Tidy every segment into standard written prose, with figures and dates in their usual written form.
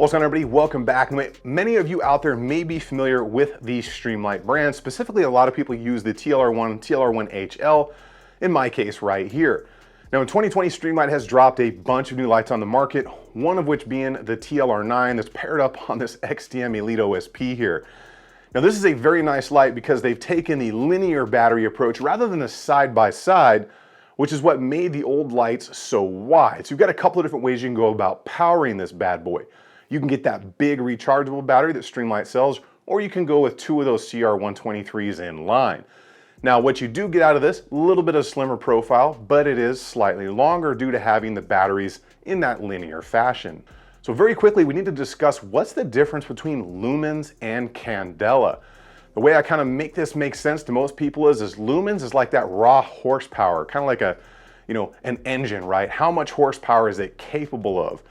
What's going on, everybody? Welcome back. Many of you out there may be familiar with the Streamlight brand. Specifically, a lot of people use the TLR1, TLR1HL, in my case right here. Now in 2020, Streamlight has dropped a bunch of new lights on the market, one of which being the TLR9 that's paired up on this XDM Elite OSP here. Now this is a very nice light because they've taken the linear battery approach rather than the side-by-side, which is what made the old lights so wide. So you've got a couple of different ways you can go about powering this bad boy. You can get that big rechargeable battery that Streamlight sells, or you can go with two of those CR123s in line. Now what you do get out of this, a little bit of slimmer profile, but it is slightly longer due to having the batteries in that linear fashion. So very quickly, we need to discuss what's the difference between Lumens and Candela. The way I kind of make this make sense to most people is Lumens is like that raw horsepower, kind of like an engine, right? How much horsepower is it capable of?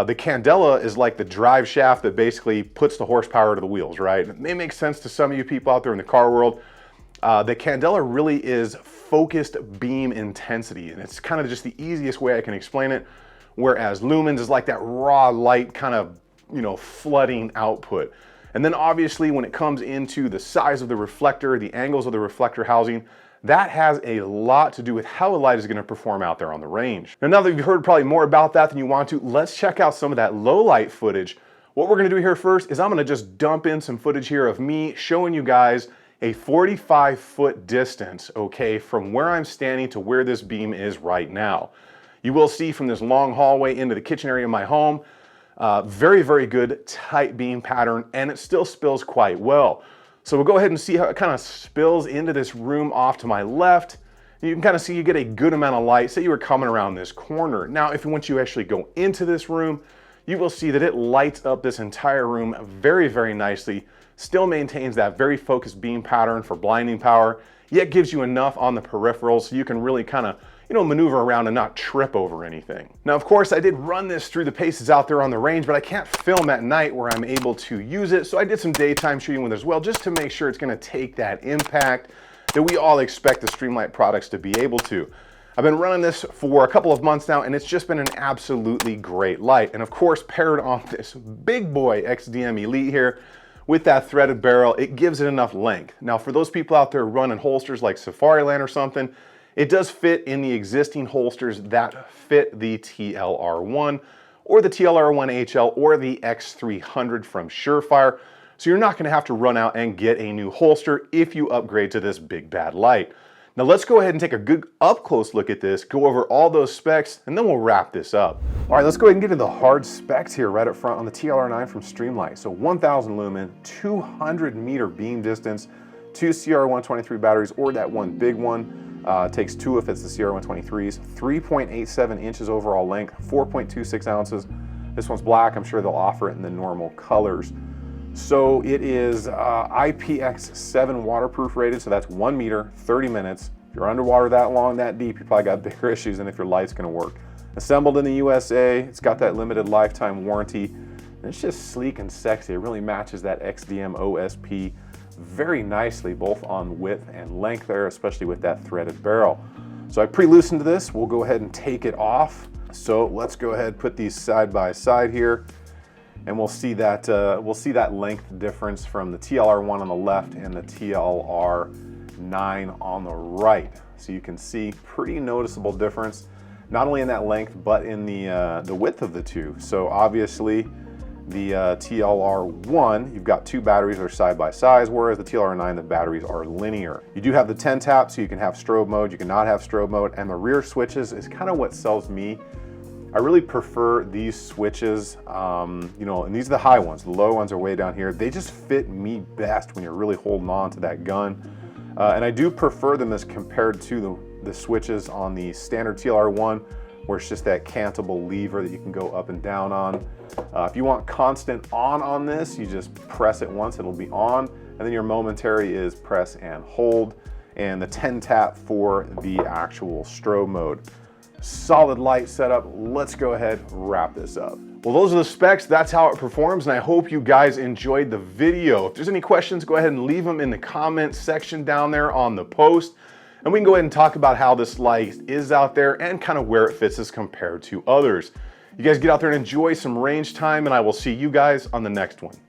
The Candela is like the drive shaft that basically puts the horsepower to the wheels, right? It may make sense to some of you people out there in the car world. The Candela really is focused beam intensity, and it's kind of just the easiest way I can explain it. Whereas Lumens is like that raw light kind of, flooding output. And then obviously when it comes into the size of the reflector, the angles of the reflector housing, that has a lot to do with how a light is going to perform out there on the range. Now that you've heard probably more about that than you want to, let's check out some of that low light footage. What we're going to do here first is I'm going to just dump in some footage here of me showing you guys a 45-foot distance, okay, from where I'm standing to where this beam is right now. You will see from this long hallway into the kitchen area of my home, very, very good tight beam pattern, and it still spills quite well. So we'll go ahead and see how it kind of spills into this room off to my left. You can kind of see you get a good amount of light. Say you were coming around this corner. Now, once you actually go into this room, you will see that it lights up this entire room very, very nicely. Still maintains that very focused beam pattern for blinding power, yet gives you enough on the peripherals so you can really kind of maneuver around and not trip over anything. Now, of course, I did run this through the paces out there on the range, but I can't film at night where I'm able to use it. So I did some daytime shooting with it as well, just to make sure it's gonna take that impact that we all expect the Streamlight products to be able to. I've been running this for a couple of months now, and it's just been an absolutely great light. And of course, paired on this big boy XDM Elite here with that threaded barrel, it gives it enough length. Now, for those people out there running holsters like Safariland or something, it does fit in the existing holsters that fit the TLR1 or the TLR1HL or the X300 from Surefire. So you're not going to have to run out and get a new holster if you upgrade to this big bad light. Now let's go ahead and take a good up close look at this, go over all those specs, and then we'll wrap this up. All right, let's go ahead and get into the hard specs here right up front on the TLR9 from Streamlight. So 1000 lumen, 200 meter beam distance, two CR123 batteries or that one big one. Takes two if it's the CR123s, 3.87 inches overall length, 4.26 ounces. This one's black. I'm sure they'll offer it in the normal colors. So it is IPX7 waterproof rated, so that's 1 meter, 30 minutes. If you're underwater that long, that deep, you probably got bigger issues than if your light's gonna work. Assembled in the USA, it's got that limited lifetime warranty, and it's just sleek and sexy. It really matches that XDM OSP very nicely, both on width and length there, especially with that threaded barrel. So I pre-loosened this. We'll go ahead and take it off. So let's go ahead and put these side by side here, and we'll see that length difference from the TLR1 on the left and the TLR9 on the right. So you can see pretty noticeable difference, not only in that length but in the width of the two. So obviously, the TLR1, you've got two batteries that are side by side, whereas the TLR9, the batteries are linear. You do have the 10 tap, so you can have strobe mode, you cannot have strobe mode, and the rear switches is kind of what sells me. I really prefer these switches, and these are the high ones. The low ones are way down here. They just fit me best when you're really holding on to that gun. And I do prefer them as compared to the switches on the standard TLR1, where it's just that cantable lever that you can go up and down on. If you want constant on this, you just press it once, it'll be on, and then your momentary is press and hold, and the 10 tap for the actual strobe mode. Solid light setup. Let's go ahead and wrap this up. Well, those are the specs. That's how it performs, and I hope you guys enjoyed the video. If there's any questions, go ahead and leave them in the comments section down there on the post, and we can go ahead and talk about how this light is out there and kind of where it fits as compared to others. You guys get out there and enjoy some range time, and I will see you guys on the next one.